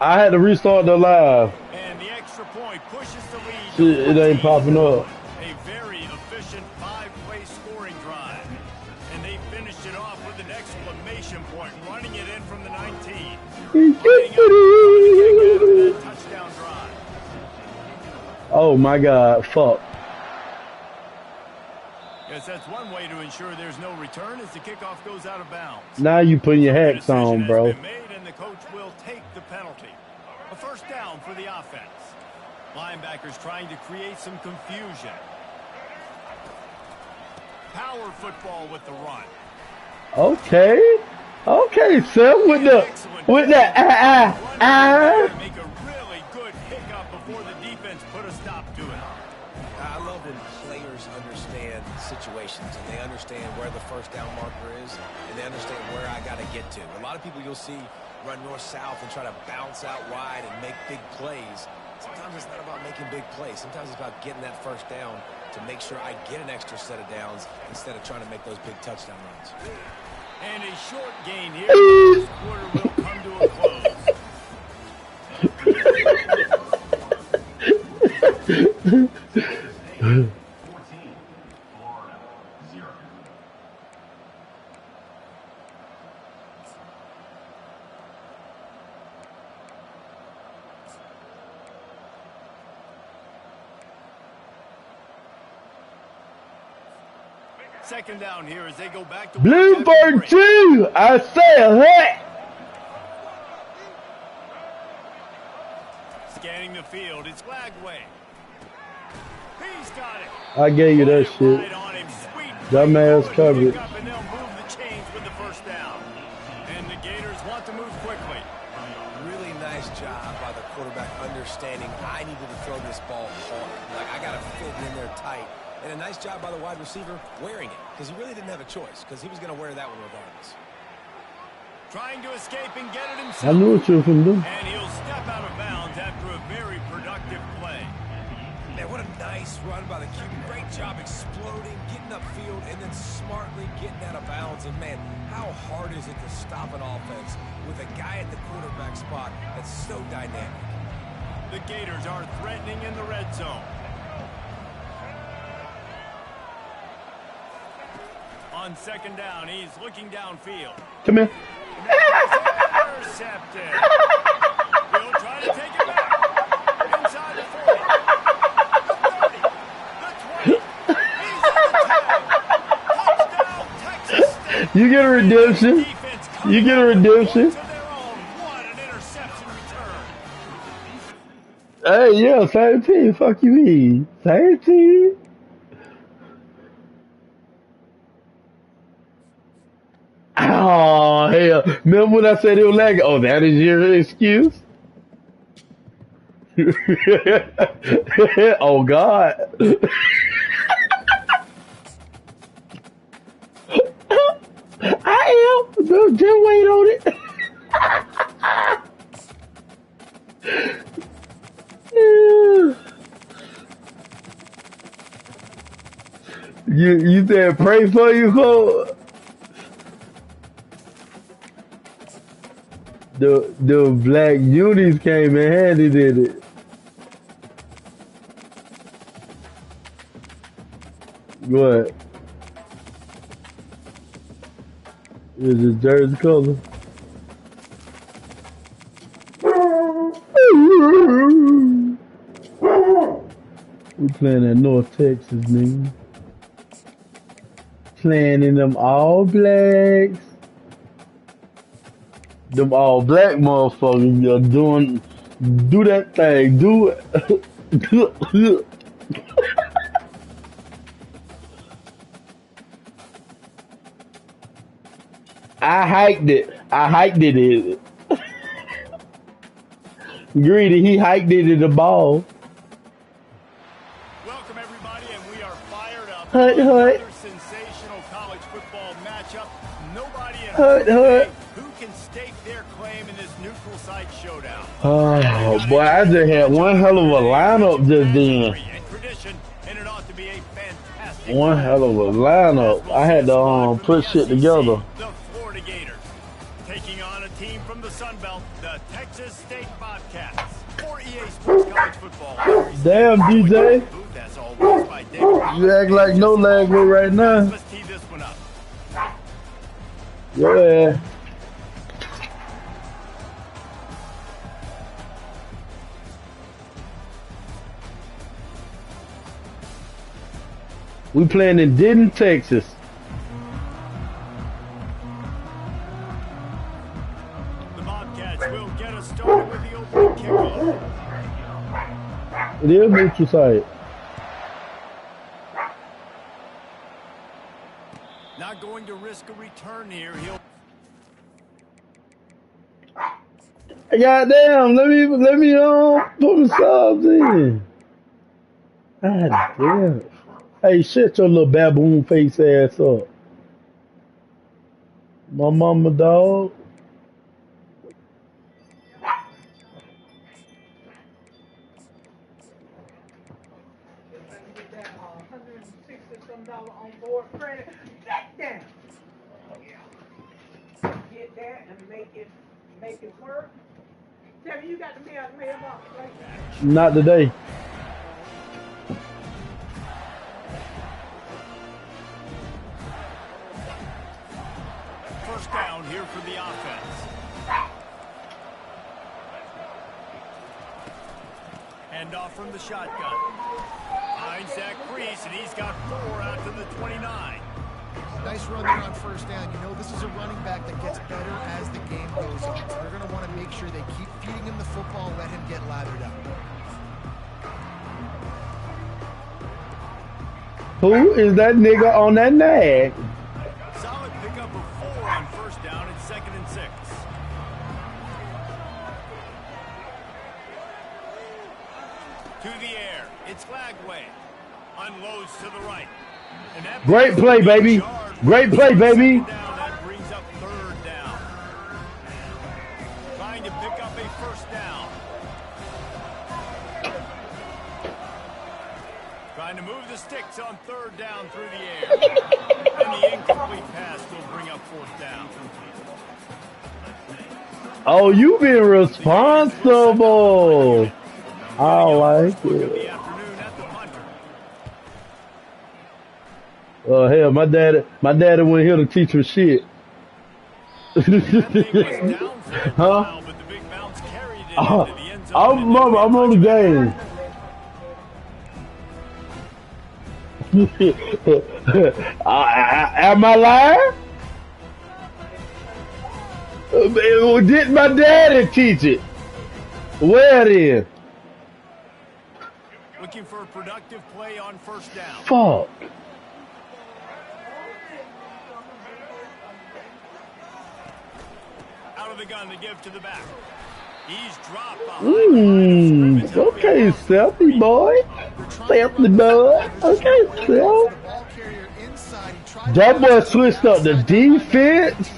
I had to restart the live. And the extra point pushes the lead. Shit, it ain't popping up. A very efficient 5-play scoring drive. And they finished it off with an exclamation point, running it in from the 19. Touchdown drive. Oh my God, fuck. Yes, that's one way to ensure there's no return as the kickoff goes out of bounds. Now you putting your hacks on, bro. Made and the coach will take the penalty. A first down for the offense. Linebackers trying to create some confusion. Power football with the run. Okay. Okay, sir, with that Make a really good pickup before the defense put a stop to it. I love when players understand situations and they understand where the first down marker is and they understand where I got to get to. A lot of people you'll see run north-south and try to bounce out wide and make big plays. Sometimes it's not about making big plays. Sometimes it's about getting that first down to make sure I get an extra set of downs instead of trying to make those big touchdown runs. And a short gain here. This quarter will come to a close. 14, Florida, 0. Second down here as they go back to Bloomberg 2. I say that. Scanning the field, it's Flagway. He's got it. I gave you that shit. Dumbass coverage. And they'll move the chains with the first down. And the Gators want to move quickly. Really nice job by the quarterback understanding I needed to throw this ball hard. Like, I got to fit in there tight. And a nice job by the wide receiver wearing it, because he really didn't have a choice, because he was going to wear that one regardless. Trying to escape and get it himself. I knew what you were going to do. And he'll step out of bounds after a very productive play. Man, what a nice run by the QB. Great job exploding, getting upfield, and then smartly getting out of bounds. And, man, how hard is it to stop an offense with a guy at the quarterback spot that's so dynamic? The Gators are threatening in the red zone. On second down, he's looking downfield. Come here. Intercepted. He'll try to take it back. Inside the 40. The 30. The 20. He's on the 10. Touchdown, Texas State. You get a redemption. You get a redemption. What an interception return. Hey, yeah, same team. Fuck you, mean. Same team. Oh, hell. Remember when I said it was lagging? Oh, that is your excuse? Oh, God. I am. Just wait on it. You said pray for you, folks? The black unis came in handy, did it? What? Is it jersey color? We playing in North Texas, nigga. Playing in them all blacks. Them all black motherfuckers are do that thing, do it. I hiked it. Greedy, he hiked it in the ball. Welcome everybody, and we are fired up. Hut. Another sensational college football matchup. Nobody in Hut. who can stake their claim in this neutral site showdown. Oh boy, I just had one hell of a lineup just then. And it ought to be a fantastic One hell of a lineup. I had to put shit together. The Florida Gators taking on a team from the Sun Belt, the Texas State Bobcats. For EA Sports College Football. Damn, DJ. That's all voiced by David. You act like no lag with right now. Let's tee this one up. Yeah. We playing in Denton, Texas. The Bobcats will get us started with the opening kickoff. It is neutral site. Not going to risk a return here. He'll. Goddamn, let me put the subs in. God damn. Hey, shut your little baboon face ass up. My mama dog. On board credit. Get that. Get that and make it work. Tell me you got the mailbox right? Not today. First down here for the offense. Hand off from the shotgun. Finds that crease, and he's got 4 out to the 29. Nice run there on first down. You know, this is a running back that gets better as the game goes on. So they're going to want to make sure they keep feeding him the football, let him get lathered up. Who is that nigga on that nag? Solid pickup of 4 on first down and 2nd and 6. To the air. It's Lagway. Unloads to the right. And that Great play, baby. Great play, baby. That brings up 3rd down. Trying to pick up a first down. Trying to move the sticks on 3rd down through the air. And the incomplete pass will bring up 4th down. Oh, you being responsible. I like it. Oh hell, my daddy went here to teach her shit. Huh? I'm on the game. Am I lying? Did my daddy teach it? Where then? Looking for a productive play on first down. Fuck. Out of the gun to give to the back. He's dropped behind. Okay, selfie boy. Selfie boy. Okay, self. That boy switched up the defense.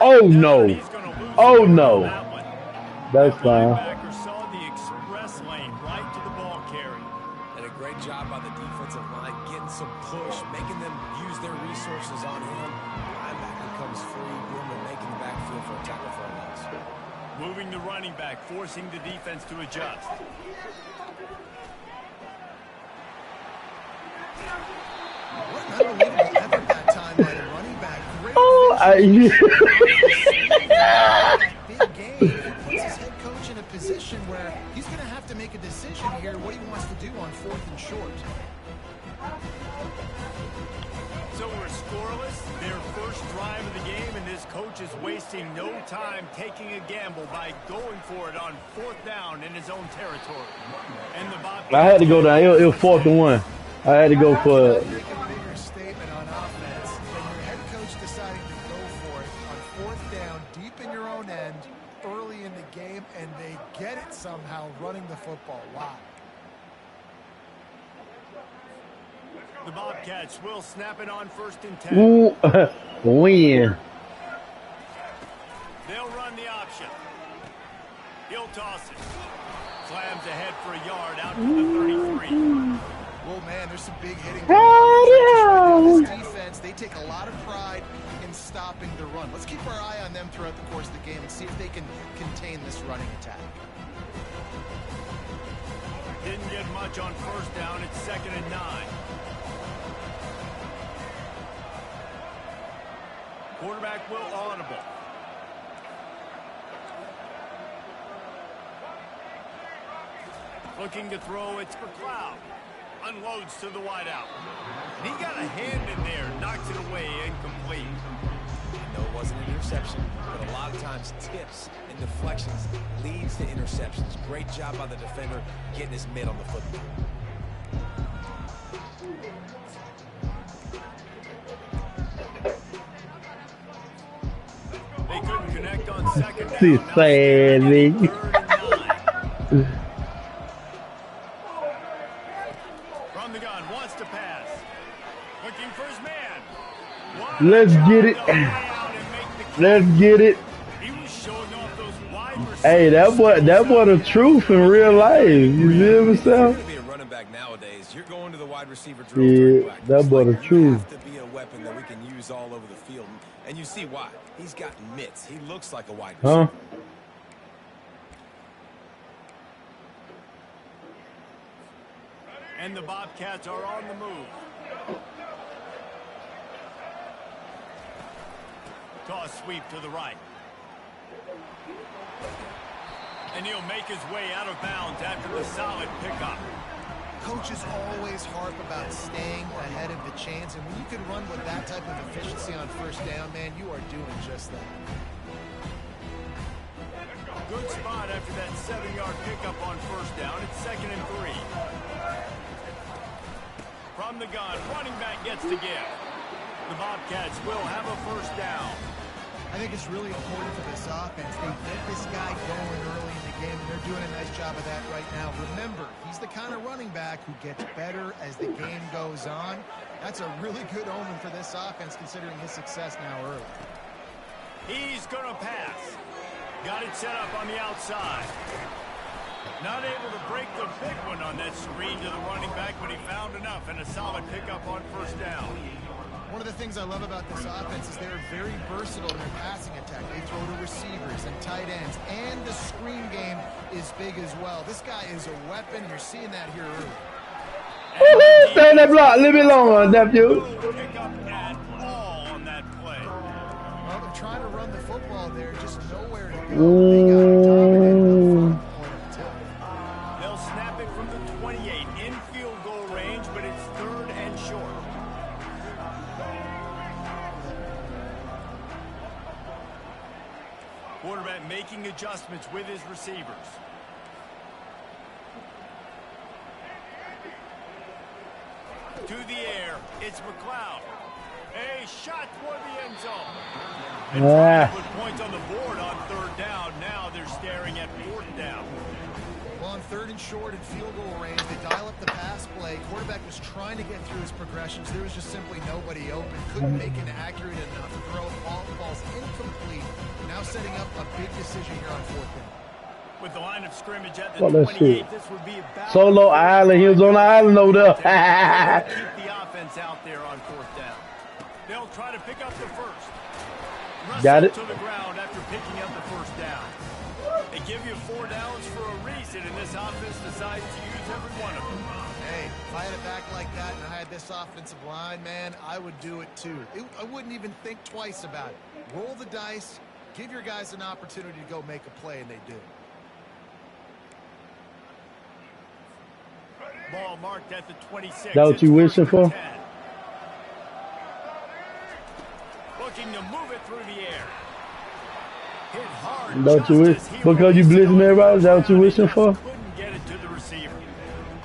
Oh no. Oh no. That's fine. Saw the express lane right to the ball carrier. And a great job by the defensive line getting some push, making them use their resources on him. Linebacker comes free, boom, and making the backfield for a tackle for a loss. Moving the running back, forcing the defense to adjust. What an unbelievable effort that time by the running back. Great big game. He puts his head coach in a position where he's going to have to make a decision here what he wants to do on 4th and short. So we're scoreless, their first drive of the game, and this coach is wasting no time taking a gamble by going for it on 4th down in his own territory. And the I had to go down. It was 4th and 1. I had to go for it. Make a bigger statement on offense than your head coach deciding to go for it on 4th down, deep in your own end, early in the game, and they get it somehow running the football. Wow. The Bobcats will snap it on 1st and 10. Ooh, win. They'll run the option. He'll toss it. Slams ahead for a yard out to the 33. Well, man, there's some big hitting going on in the trenches right now. Oh, This yeah. defense, they take a lot of pride in stopping the run. Let's keep our eye on them throughout the course of the game and see if they can contain this running attack. Didn't get much on first down. It's 2nd and 9. Quarterback will audible. Looking to throw, it's for Cloud. Unloads to the wideout. He got a hand in there, knocks it away, incomplete. No, it wasn't an interception, but a lot of times tips and deflections leads to interceptions. Great job by the defender getting his mitt on the football. They couldn't connect on 2nd down. This Now sad, they're nigga. 3rd and 9. From the gun, wants to pass. Looking for his man. Let's get it. Let's get it. He was showing off those wide receivers. Hey, that boy the truth in real life. You feel me, If you're Sam? going to be a running back nowadays, you're going to the wide receiver drills during Yeah, practice. that boy the You truth. have to be a weapon that we can use all over the field. And you see why. He's got mitts. He looks like a wide receiver. Huh? And the Bobcats are on the move. Toss sweep to the right. And he'll make his way out of bounds after the solid pickup. Coaches always harp about staying ahead of the chains, and when you can run with that type of efficiency on first down, man, you are doing just that. Good spot after that 7-yard pickup on first down. It's 2nd and 3. From the gun, running back gets to give. The Bobcats will have a first down. I think it's really important for this offense. They get this guy going early in the game, and they're doing a nice job of that right now. Remember, he's the kind of running back who gets better as the game goes on. That's a really good omen for this offense, considering his success now early. He's going to pass. Got it set up on the outside. Not able to break the big one on that screen to the running back, but he found enough and a solid pickup on first down. One of the things I love about this offense is they're very versatile in their passing attack. They throw to receivers and tight ends, and the screen game is big as well. This guy is a weapon. You're seeing that here early. Woohoo! Stay on that block a little bit longer, nephew. No pickup at all on that play. Well, they're trying to run the football there, just nowhere to go. They got dominated from the point of attack. They'll snap it from the 28 in field goal range, but it's 3rd and short. Quarterback making adjustments with his receivers. To the air, it's McLeod. A shot toward the end zone. And trying to put points on the board on 3rd down. Now they're staring at 4th down. Well, on 3rd and short at field goal range, they dial up the pass play. Quarterback was trying to get through his progressions. There was just simply nobody open. Couldn't make an accurate enough throw. Ball falls incomplete. Now setting up a big decision here on 4th down. With the line of scrimmage at the What that 28, shit? this would be about Solo Island. He was on the island over there. keep the offense out there on 4th down. They'll try to pick up the first. Got it. To the ground after picking up the first down. They give you 4 downs for a reason, and this offense decides to use every one of them. Hey, if I had it back like that and I had this offensive line, man, I would do it too. I wouldn't even think twice about it. Roll the dice, give your guys an opportunity to go make a play, and they do. Ball marked at the 26. That what you It's wishing 1st and for? 10. Looking to move it through the air. Hit hard. That what you wish? Because you blitzing everybody? Is that what you wishing for? Couldn't get it to the receiver.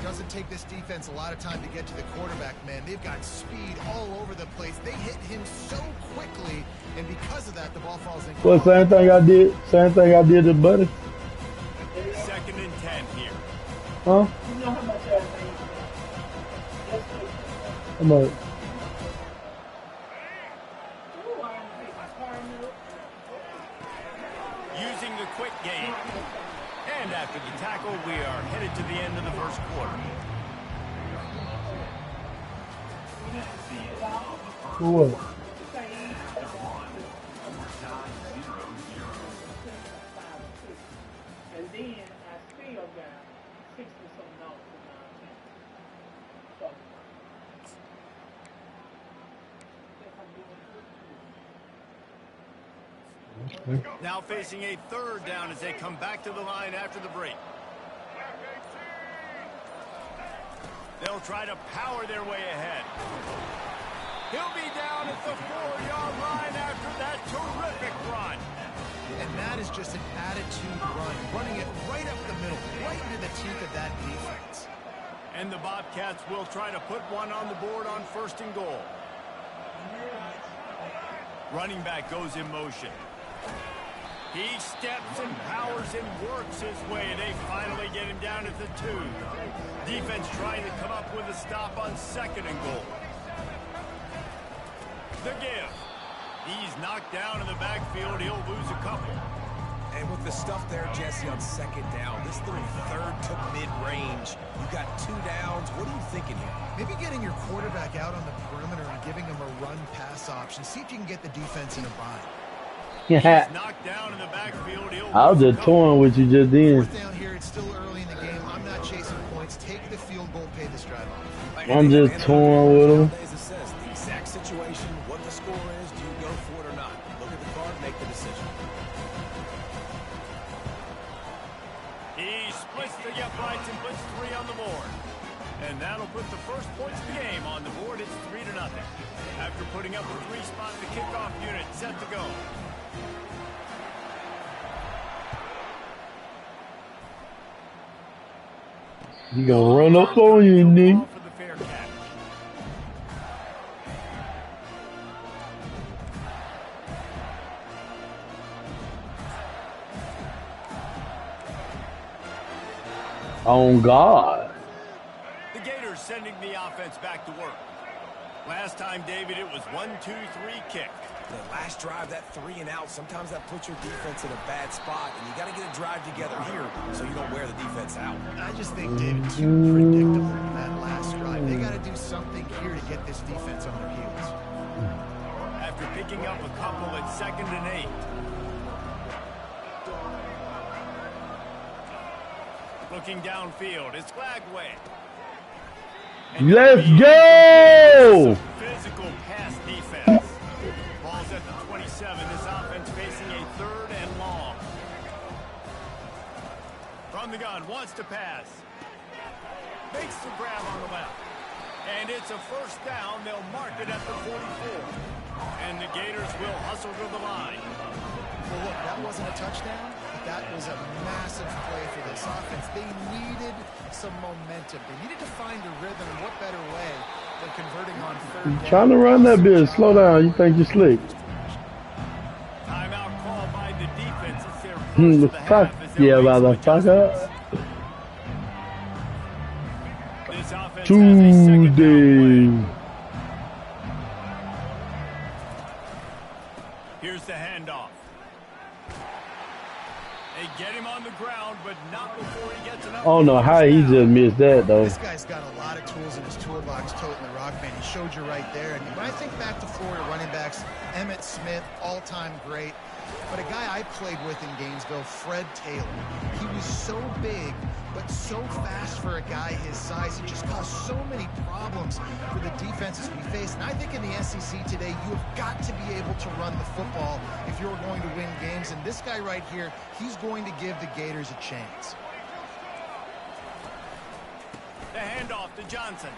Doesn't take this defense a lot of time to get to the quarterback, man. They've got speed all over the place. They hit him so quickly, and because of that, the ball falls in. Well, same thing I did. Same thing I did to Buddy. 2nd and 10 here. Huh? You know how much I think. How much? Ooh, I don't take my car milk. Using the quick game. And after the tackle, we are headed to the end of the first quarter. What? Same. And then I still got 60 some notes in my account. So, Now facing a third down as they come back to the line after the break. They'll try to power their way ahead. He'll be down at the 4-yard line after that terrific run. And that is just an attitude run, running it right up the middle, right into the teeth of that defense. And the Bobcats will try to put one on the board on 1st and goal. Running back goes in motion. He steps and powers and works his way. They finally get him down at the 2. Defense trying to come up with a stop on 2nd and goal. The give. He's knocked down in the backfield. He'll lose a couple. And with the stuff there, Jesse, on 2nd down, this third to mid-range. You got 2 downs. What are you thinking here? Maybe getting your quarterback out on the perimeter and giving him a run-pass option. See if you can get the defense in a bind. He's knocked down in the backfield. I was just toying with you just then. 4th down here. It's still early in the game. I'm not chasing points. Take the field goal, pay this drive off. I'm just toying with him. The exact situation, what the score is, do you go for it or not? Look at the card, make the decision. He splits the uprights and puts 3 on the board. And that'll put the first points of the game on the board. It's 3-0. After putting up a 3-spot, the kickoff unit set to go. He gonna run up on you, Nick. For the fair catch. On God. The Gators sending the offense back to work. Last time, David, it was 1-2-3 kick. The last drive, that 3 and out, sometimes that puts your defense in a bad spot, and you got to get a drive together here so you don't wear the defense out. I just think, David, too predictable in that last drive. They got to do something here to get this defense on their heels. After picking up a couple at 2nd and 8. Looking downfield, it's Flagway. Let's go! Physical pass defense. Ball's at the 27. This offense facing a 3rd and long. From the gun, wants to pass. Makes the grab on the left. And it's a 1st down. They'll mark it at the 44. And the Gators will hustle to the line. Well, look, that wasn't a touchdown, but that was a massive play for this offense. They needed some momentum. They needed to find a rhythm, and what better way than converting on 3rd down. Trying to run that bitch. Slow down. You think you're slick. Timeout called by the defense. It's their first of the Fuck half. yeah, motherfucker. This offense has a 2nd down Tuesday. play. Here's the handoff. They get him on the ground, but not before he gets enough. I don't know how he just missed that though. This guy's got a lot of tools in his toolbox, toting the rock, man. He showed you right there. And when I think back to Florida running backs, Emmitt Smith, all-time great. But a guy I played with in Gainesville, Fred Taylor. He was so big, but so fast for a guy his size. He just caused so many problems for the defenses we face. And I think in the SEC today, you have got to be able to run the football if you're going to win games. And this guy right here, he's going to give the Gators a chance. The handoff to Johnson.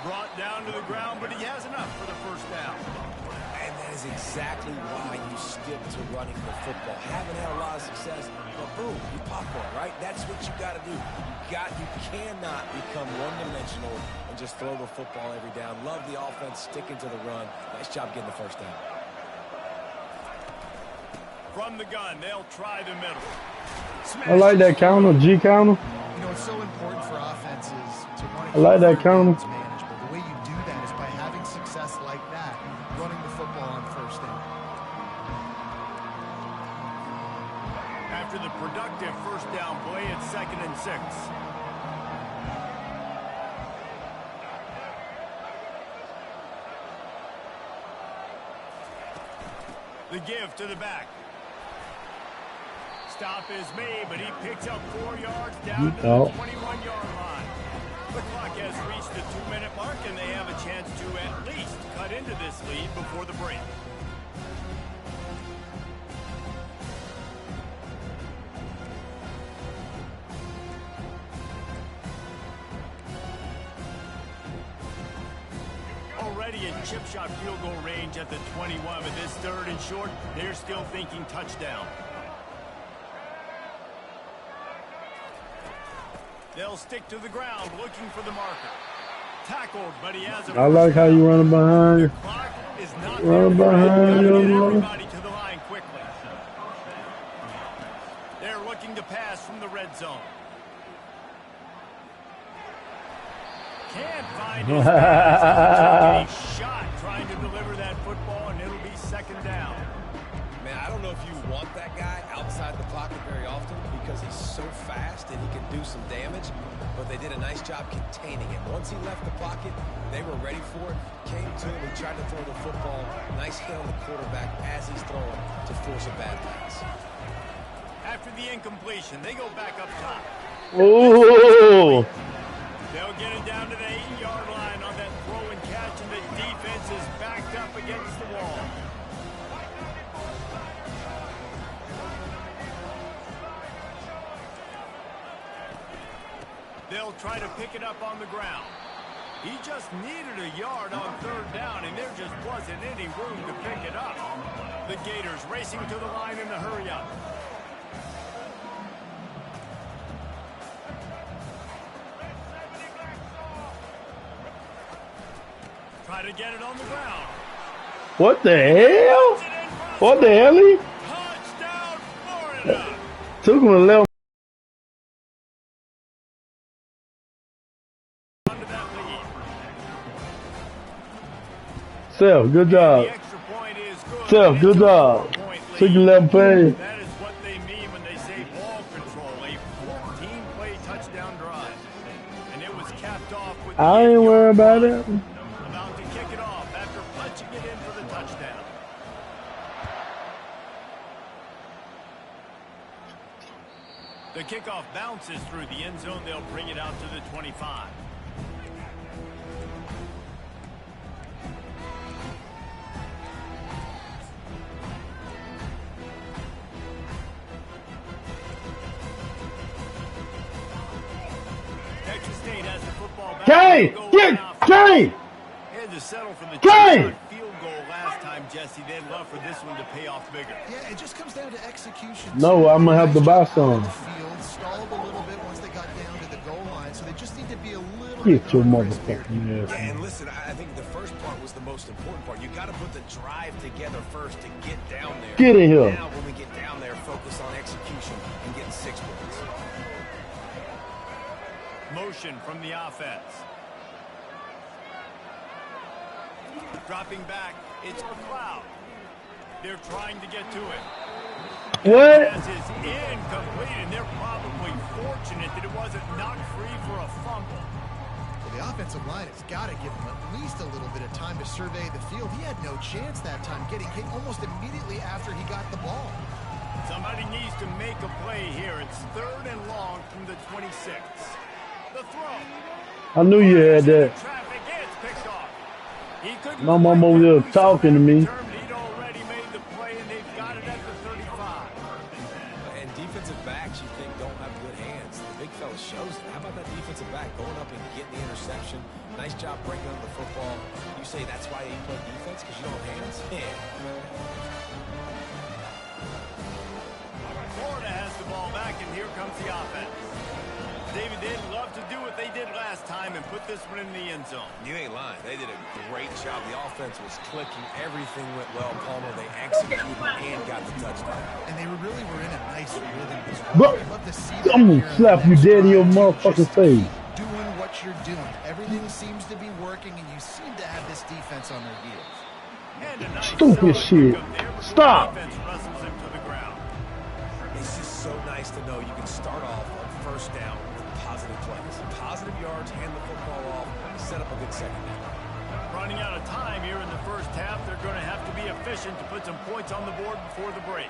Brought down to the ground, but he has enough for the 1st down. And that is exactly why you stick to running the football. Haven't had a lot of success, but boom, you pop one, right? That's what you got to do. You cannot become one-dimensional and just throw the football every down. Love the offense, sticking to the run. Nice job getting the 1st down. From the gun, they'll try the middle. I like that counter, G counter. You know, it's so important for offenses to want to I like that counter. manage, but the way you do that is by having success like that, running the football on 1st down. After the productive 1st down play, it's 2nd and 6. The give to the back. Stop is made, but he picks up 4 yards down to the 21-yard line. The clock has reached the 2-minute mark, and they have a chance to at least cut into this lead before the break. Already in chip shot field goal range at the 21, but this 3rd and short, they're still thinking touchdown. They'll stick to the ground looking for the marker. Tackled, but he has a I like how you running behind. clock is not Run there. behind Gotta your get mother. everybody to the line quickly. They're looking to pass from the red zone. Can't find his man. He's shot trying to deliver that football, and it'll be 2nd down. Man, I don't know if you want that guy outside the pocket very often because he's so fast and he can do some damage, but they did a nice job containing him. Once he left the pocket, they were ready for it, came to him, he tried to throw the football. Nice hit on the quarterback as he's throwing to force a bad pass. After the incompletion, they go back up top. Oh, They'll get it down to the 8-yard line on that throw and catch, and the defense is backed up against the wall. They'll try to pick it up on the ground. He just needed a yard on 3rd down, and there just wasn't any room to pick it up. The Gators racing to the line in a hurry-up. Try to get it on the ground. what the hell? What the hell? He Touchdown, Florida! took him a little. Under that lead. Self, good job. The extra point is good. Self, good job. Took 11 plays. That is what they mean when they say ball control. A 14-play touchdown drive. And it was capped off with the I ain't worried about it. about to kick it off after punching it in for the touchdown. The kickoff bounces through the end zone. They'll bring it out to the 25. Texas State has the football back. Kane, They'll go get now. Kane. Had to settle for the Kane! field goal last time, Jesse. They'd love for this one to pay off bigger. Yeah, it just comes down to execution. No, I'm gonna have to buy some. The field stalled a little bit once they got down to the goal line, so they just need to be a little Get bit your more motherfucking Yeah, ass. and listen, I think the first part was the most important part. You got to put the drive together first to get down there. Get in here. Now, when we get down there, focus on execution and getting 6 points. Motion from the offense. Dropping back, it's McLeod. They're trying to get to it. What? Pass is incomplete, and they're probably fortunate that it wasn't knocked free for a fumble. Well, the offensive line has got to give him at least a little bit of time to survey the field. He had no chance that time, getting hit almost immediately after he got the ball. Somebody needs to make a play here. It's 3rd and long from the 26. The throw. I knew you had that. Traffic, it's picked off. He couldn't My mom over there talking to me. He'd already made the play, and they've got it at the 35. And defensive backs, you think, don't have good hands. The big fella shows it. How about that defensive back going up and getting the interception? Nice job breaking up the football. You say that's why you play defense, because you don't have hands? Yeah. Florida has the ball back, and here comes the offense. David, they'd love to do what they did last time and put this one in the end zone. You ain't lying. They did a great job. The offense was clicking. Everything went well, Palmer. They executed and got the touchdown. And they really were in a nice rhythm as Bro, well. I'd love to see that I'm here gonna and slap you next dead in your drive. motherfucking Just face. keep doing what you're doing. Everything seems to be working, and you seem to have this defense on their heels. And a nice Stupid solid shit. pickup there before Stop. the defense wrestles him to the ground. It's just so nice to know you can start off on 1st down with positive plays. Positive yards, hand the football off, set up a good 2nd down. Running running out of time here in the first half. They're going to have to be efficient to put some points on the board before the break.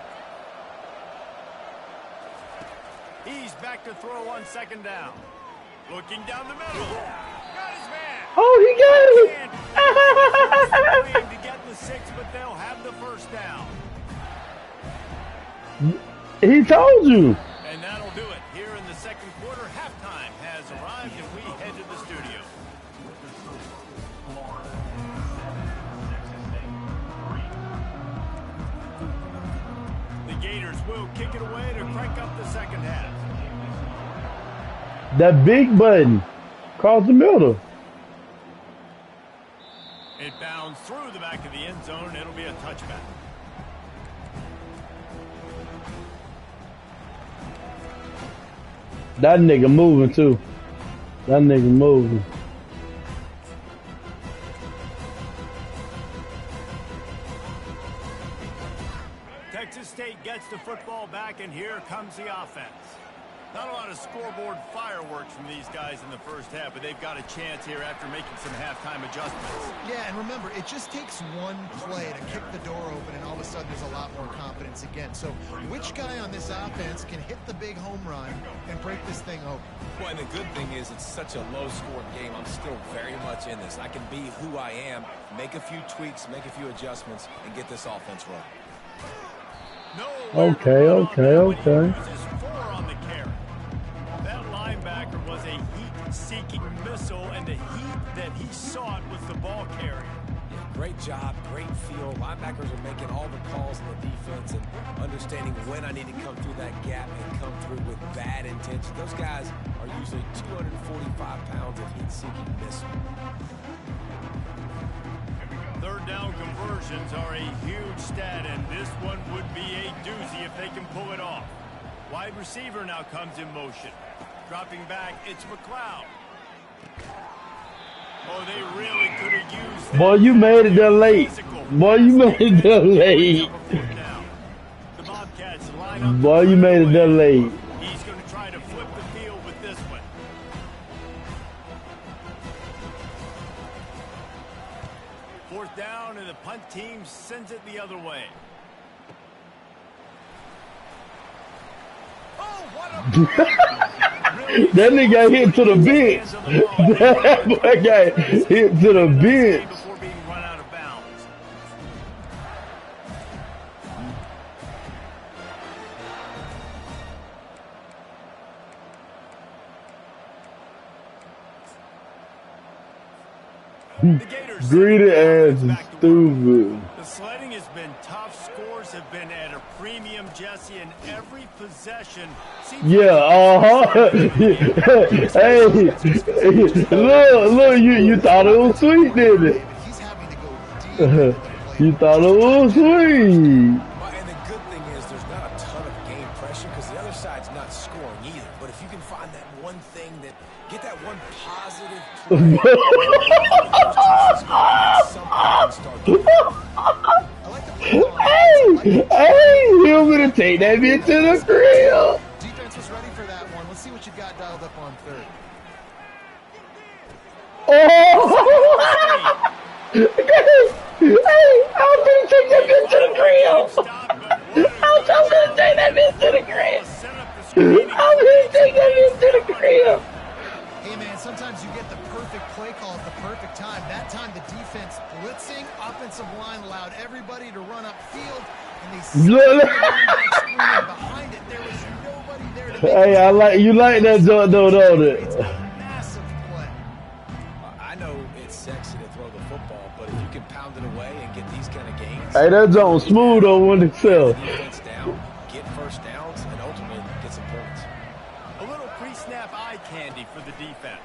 He's back to throw on second down. Looking down the middle. Got his man. Oh, he got it. To get the 6, but they'll have the first down. He told you. And that'll do it. Here in the second quarter, halftime has arrived, and we head to the studio. The Gators will kick it away to crank up the second half. That big button across the middle. It bounds through the back of the end zone. It'll be a touchback. That nigga moving too. That nigga moving. Texas State gets the football back, and here comes the offense. Not a lot of scoreboard fireworks from these guys in the first half, but they've got a chance here after making some halftime adjustments. Yeah, and remember, it just takes one play to kick the door open, and all of a sudden there's a lot more confidence again. So which guy on this offense can hit the big home run and break this thing open? Well, and the good thing is it's such a low-scoring game. I'm still very much in this. I can be who I am, make a few tweaks, make a few adjustments, and get this offense rolling. Okay. That linebacker was a heat-seeking missile, and the heat that he sought was the ball carrier. Yeah, great job, great feel. Linebackers are making all the calls in the defense and understanding when I need to come through that gap and come through with bad intention. Those guys are usually 245 pounds of heat-seeking missile. Third down conversions are a huge stat, and this one would be a doozy if they can pull it off. Wide receiver now comes in motion. Dropping back, it's McLeod. Oh, they really could have used that. Boy, you made it there late. Boy, you made it there late. The Bobcats line up. Boy, you made it there late. He's going to try to flip the field with this one. Fourth down, and the punt team sends it the other way. That nigga got hit to the bench. That boy got hit to the bench. Before being run out of bounds. Greedy ass stupid. The sledding has been tough. Scores have been at a premium, Jesse, in every possession. Yeah, Hey, look, you thought it was sweet, didn't it? He's having to go deep. You thought it was sweet. And the good thing is there's not a ton of game pressure because the other side's not scoring either. But if you can find that one thing that, get that one positive play, Hey, you're gonna take that bitch to the grill. Defense was ready for that one. Let's see what you got dialed up on third. Oh! Hey, I'm gonna take that bitch to the grill. I'm gonna take that bitch to the grill. I'm gonna take that bitch to the grill. Hey, man, sometimes you get the perfect play call at the perfect time. That time, the defense blitzing, offensive line allowed everybody to run upfield, and they screened behind it. There was nobody there to make Hey, you like that joint though, don't it? It's a massive play. I know it's sexy to throw the football, but if you can pound it away and get these kind of gains, Hey, that joint smooth on one itself. defense down, get first downs, and ultimately get some points. A little pre-snap eye candy for the defense.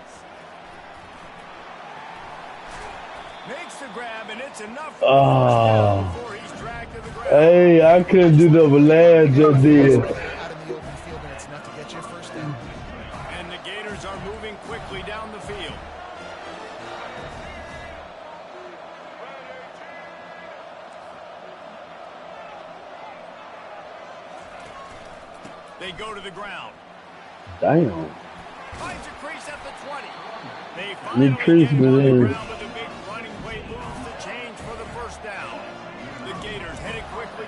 Makes the grab, and it's enough for before he's dragged to the ground. Hey, I couldn't do the lad just did. Out in the open field, and it's enough to get you a first down. And the Gators are moving quickly down the field. They go to the ground. Damn. Finds a crease at the 20. They Need finally crease, get him on the man. ground with a big running play move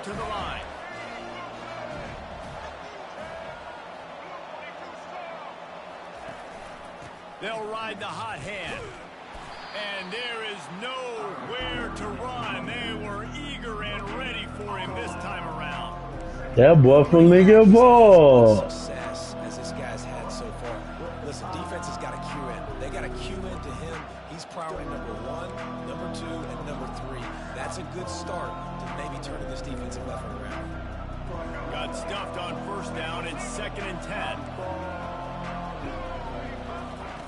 to the line. They'll ride the hot hand. And there is nowhere to run. They were eager and ready for him this time around. That boy from Lincoln Ball. Success as this guy's had so far. Listen, defense has got to cue in. They got to cue into him. He's priority number 1, number 2, and number 3. That's a good start to maybe turning this defensive effort around. Got stuffed on first down. It's 2nd and 10.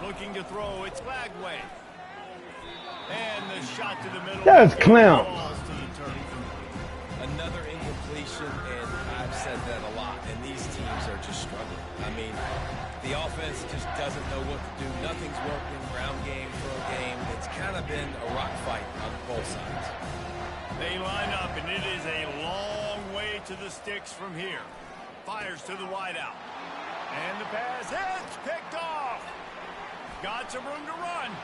Looking to throw. It's Lagway. And the shot to the middle. That's clown. Another incompletion, and I've said that a lot, and these teams are just struggling. I mean, the offense just doesn't know what to do. Nothing's working. Ground game, throw game. It's kind of been a rock fight on both sides. They line up, and it is a long way to the sticks from here. Fires to the wideout. And the pass hits. Picked off. Got some room to run.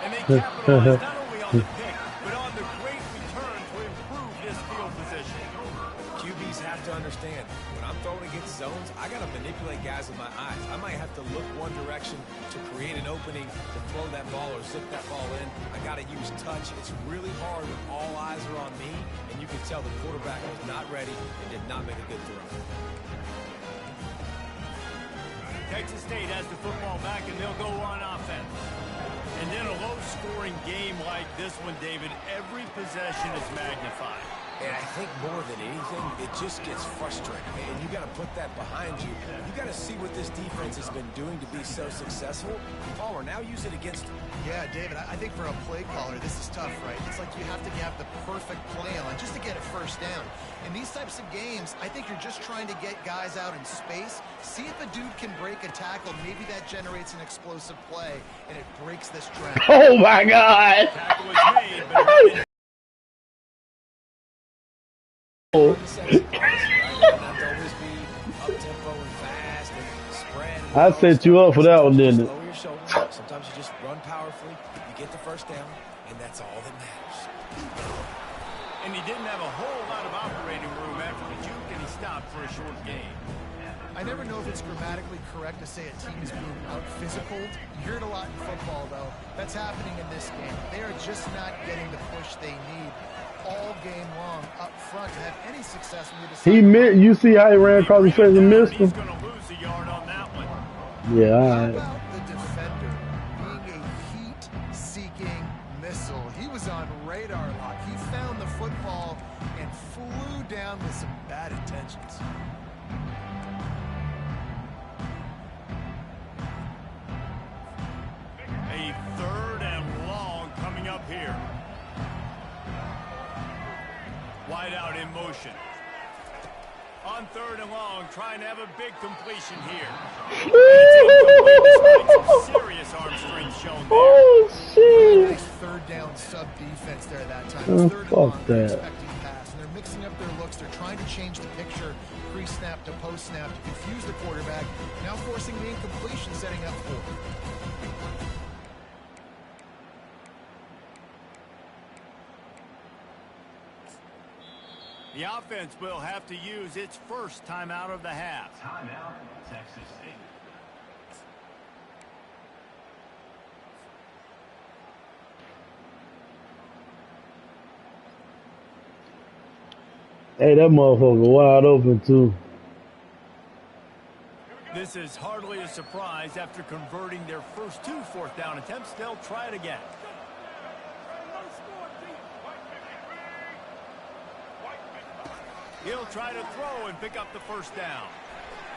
And they capitalize not only on the pick, but on the great return to improve this field position. QBs have to understand, when I'm throwing against zones, I got to manipulate guys with my eyes. I might have to look one direction to create an opening to throw that ball or zip that ball in. I got to use touch. It's really hard when all eyes are on me, and you can tell the quarterback was not ready and did not make a good throw. Texas State has the football back, and they'll go on offense. And in a low-scoring game like this one, David, every possession is magnified. And I think more than anything, it just gets frustrating. And you got to put that behind you. You got to see what this defense has been doing to be so successful. Palmer, now use it against them. Yeah, David, I think for a play caller, this is tough, right? It's like you have to have the perfect play on just to get a first down. In these types of games, I think you're just trying to get guys out in space, see if a dude can break a tackle. Maybe that generates an explosive play, and it breaks this trend. Oh, my God. Tackle was made, but I set you up for that one, didn't it? Sometimes you just run powerfully, you get the first down, and that's all that matters. and he didn't have a whole lot of operating room after the juke, and he stopped for a short gain. I never know if it's grammatically correct to say a team is being out-physicaled. You hear it a lot in football, though. That's happening in this game. They are just not getting the push they need all game long up front to have any success when you decide. He missed. You see how he ran across the face and missed him? He's going to lose a yard on that one. Yeah, all How right. about the defender being a heat-seeking missile? He was on radar lock. He found the football and flew down with some bad intentions. A 3rd and long coming up here. Wide out in motion. On 3rd and long, trying to have a big completion here. Serious arm strength shown there. Oh, shit. Nice 3rd down sub defense there that time. Oh, 3rd and fuck long, they're that. expecting pass, and they're mixing up their looks. They're trying to change the picture, pre-snap to post-snap, to confuse the quarterback. Now forcing the incompletion, setting up 4. The offense will have to use its first timeout of the half. Timeout, Texas State. Hey, that motherfucker wide open, too. This is hardly a surprise after converting their first 2 4th down attempts. They'll try it again. He'll try to throw and pick up the first down.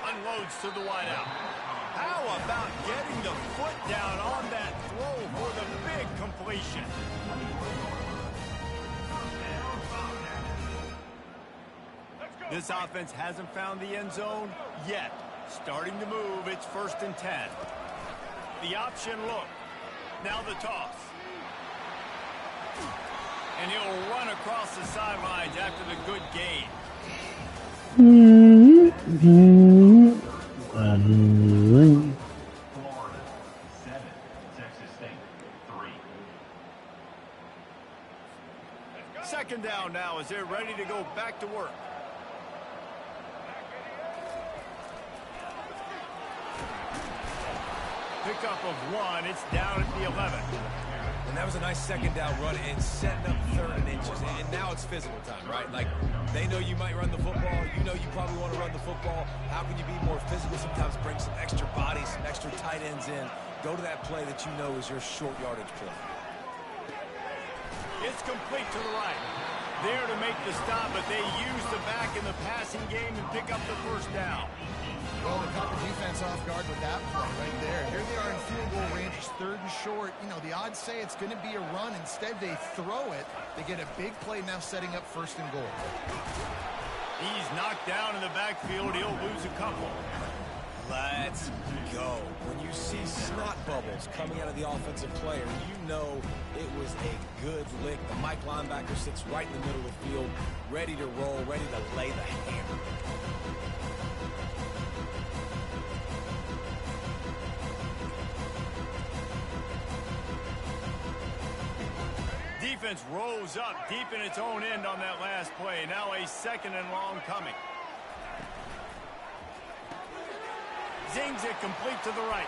Unloads to the wideout. How about getting the foot down on that throw for the big completion? This offense hasn't found the end zone yet. Starting to move. It's 1st and 10. The option look. Now the toss. And he'll run across the sidelines after the good gain. Florida, 7. Texas State, 3. Second down now as they're ready to go back to work. Pickup of 1. It's down at the 11. And that was a nice second down run and setting up 3rd and inches. And now it's physical time, right? Like, they know you might run the football. You know you probably want to run the football. How can you be more physical? Sometimes bring some extra bodies, some extra tight ends in. Go to that play that you know is your short yardage play. It's complete to the right. There to make the stop, but they use the back in the passing game and pick up the first down. Well, they caught the defense off guard with that play right there. Here they are in field goal range. It's 3rd and short. You know, the odds say it's going to be a run. Instead, they throw it. They get a big play now setting up 1st and goal. He's knocked down in the backfield. He'll lose a couple. Let's go. When you see snot bubbles coming out of the offensive player, you know it was a good lick. The Mike linebacker sits right in the middle of the field, ready to roll, ready to lay the hammer. Defense rose up deep in its own end on that last play. Now a 2nd and long coming. Zings it complete to the right.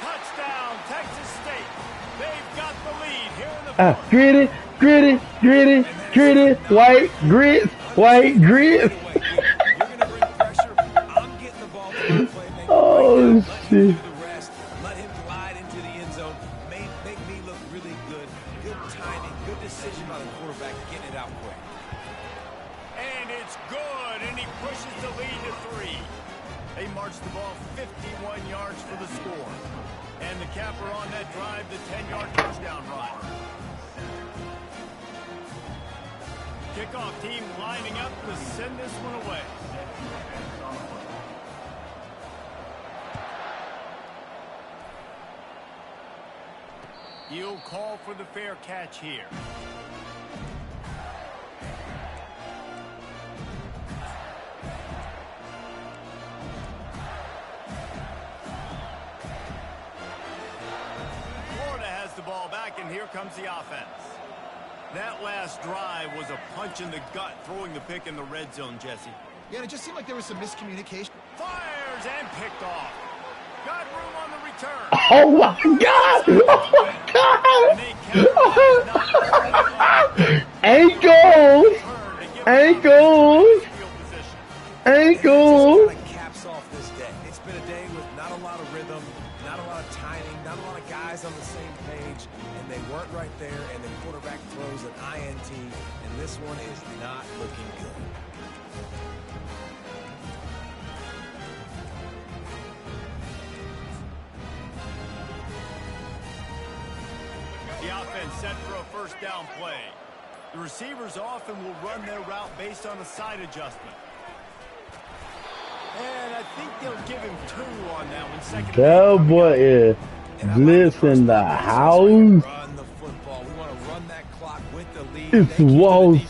Touchdown, Texas State. They've got the lead here in the fourth. Gritty, gritty, gritty, gritty, white grits, white grits. You're going to bring pressure. I'm getting the ball to my playmaker. Oh, Let him do shit. the rest. Let him glide into the end zone. Make me look really good. Good timing, good decision by the quarterback, getting it out quick. And it's good, and he pushes the lead to 3. They march the ball 51 yards for the score. And the capper on that drive, the 10-yard touchdown run. Kickoff team lining up to send this one away. You'll call for the fair catch here. Florida has the ball back, and here comes the offense. That last drive was a punch in the gut, throwing the pick in the red zone, Jesse. Yeah, and it just seemed like there was some miscommunication. Fires and picked off. Got room on the return. Oh my God! Oh my God! Ankles! Ankles! Ankles! Caps off this day. It's been a day with not a lot of rhythm, not a lot of timing, not a lot of guys on the same page, and they weren't right there, and the quarterback throws an INT, and this one is not looking good. The offense set for a first down play. The receivers often will run their route based on a side adjustment. And I think they'll give him 2 on that one. Second. That boy is bliss in the house. Run the football. We want to run that clock with the lead. It's walls.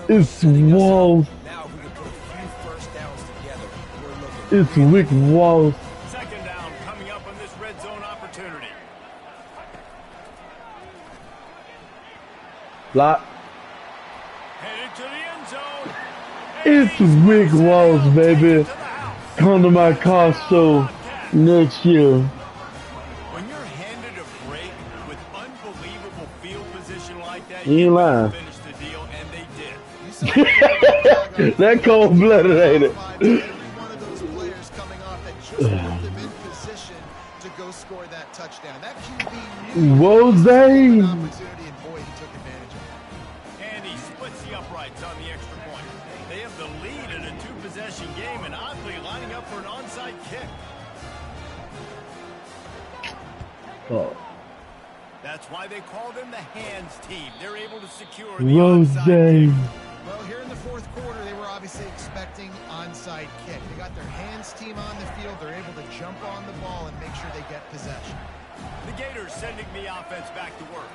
It's walls. Now if we can put a few first downs together, we're looking. It's Rick Walls. Second down coming up on this red zone opportunity. Block. Headed to the end zone. It's Rick Walls, baby. Come to my car show next year. When you're handed a break with unbelievable field position like that, You ain't lying. finish the deal, and they did. That cold-blooded, ain't it? Every one of those players coming off that just put them in position to go score that touchdown. That QB knew Rose. opportunity, and boy, he took advantage of it. And he splits the uprights on the extra point. They have the lead in a 2-possession game, and oddly lining up for an onside kick. Oh. That's why they call them the hands team. They're able to secure the Rose. onside kick. Well, here in the fourth quarter, they were obviously expecting onside kick. They got their hands team on the field. They're able to jump on the ball and make sure they get possession. The Gators sending the offense back to work.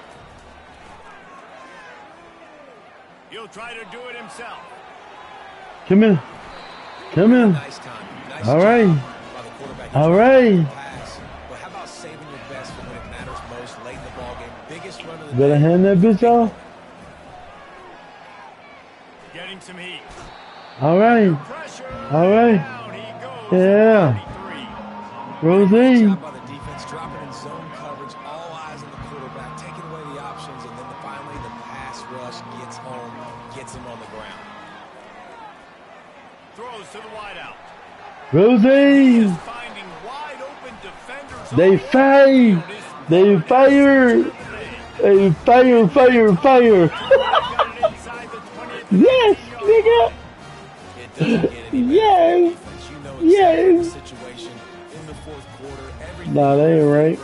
He'll try to do it himself. Come here. Come here. Nice time. Nice All right. job by the quarterback. All right. Pass. But how about saving your best for when it matters most late in the ball game? Biggest run of the Better day. hand that bitch off. Getting some heat. All right. Pressure. All right. Down he goes. Yeah. 33. Rosie. Job by the defense, dropping in zone coverage, all eyes on the quarterback, taking away the options, and then finally the pass rush gets home, gets him on the ground. Throws to the wideout. Rosie. Finding wide open defenders. They fire. They fire. They fire, fire, fire. Yes, nigga. It doesn't get any better. Yes. Defense, you know Yes. exactly the situation in the fourth quarter. Everything Nah, that ain't right.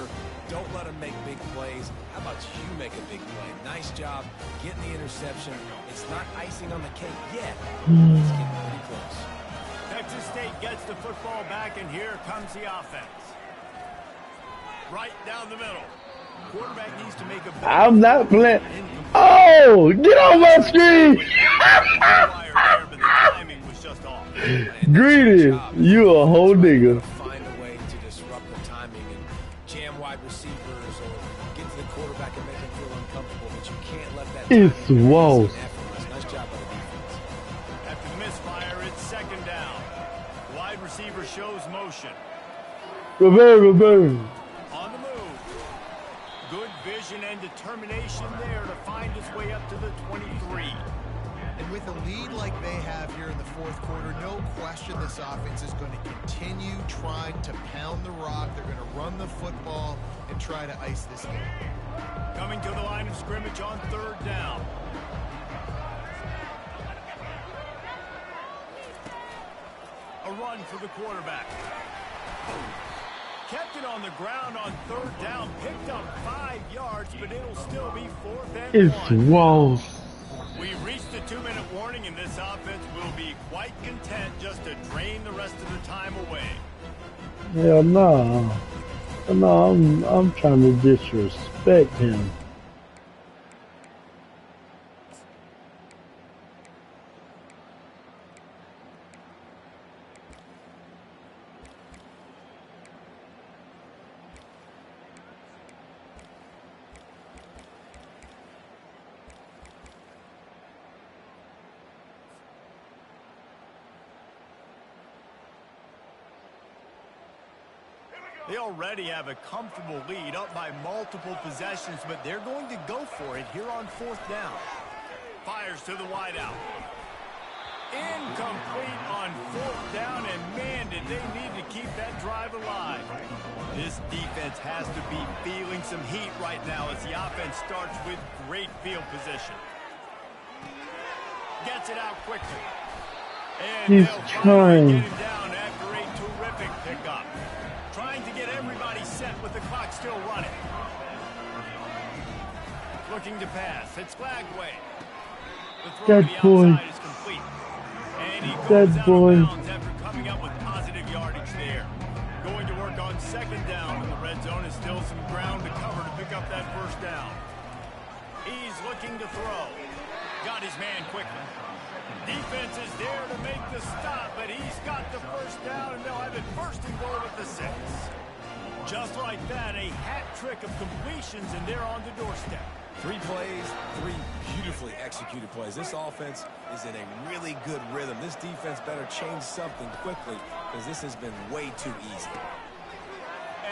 Don't let them make big plays. How about you make a big play? Nice job getting the interception. It's not icing on the cake yet. It's getting pretty close. Texas State gets the football back, and here comes the offense. Right down the middle. Quarterback needs to make a big I'm not playing. Oh, get on my screen. but the timing was just off. Greedy, you a whole nigga. Find a way to disrupt the timing and jam wide receivers or get to the quarterback and make him feel uncomfortable, but you can't let that. It's Walls. Nice job by the defense. After the misfire, it's second down. Wide receiver shows motion. Revere. On the move. Good vision and determination there to find his way up to the 23. And with a lead like they have here in the fourth quarter, no question this offense is going to continue trying to pound the rock. They're going to run the football and try to ice this game. Coming to the line of scrimmage on third down. A run for the quarterback. Kept it on the ground on third down. Picked up 5 yards, but it'll still be fourth and It's 1. Walls. We reached the 2-minute warning, and this offense will be quite content just to drain the rest of the time away. Hell no. No, I'm trying to disrespect him. They already have a comfortable lead, up by multiple possessions, but they're going to go for it here on fourth down. Fires to the wideout. Incomplete on fourth down, and man, did they need to keep that drive alive. This defense has to be feeling some heat right now as the offense starts with great field position. Gets it out quickly. And He's they'll trying. get him down after a terrific pickup. Trying to get everybody set with the clock still running. Looking to pass. It's flagged away. The throw to the outside is complete. And he goes out of bounds after coming up with positive yardage there. Going to work on second down, and the red zone is still some ground to cover to pick up that first down. He's looking to throw. Got his man quickly. Defense is there to make the stop, but he's got the first down, and they'll have it first and goal at the 6. Just like that, a hat trick of completions, and they're on the doorstep. 3 plays, 3 beautifully executed plays. This offense is in a really good rhythm. This defense better change something quickly because this has been way too easy.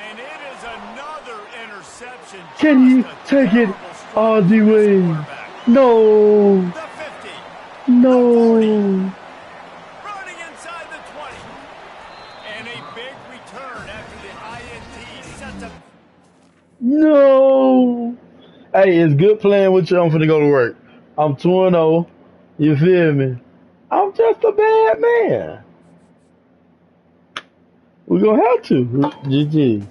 And it is another interception. Can you take it all the way? No. The 50. No. Running inside the 20. And a big return after the INT sets up. No. Hey, it's good playing with you. I'm finna go to work. I'm 2-0. You feel me? I'm just a bad man. We're gonna have to. GG.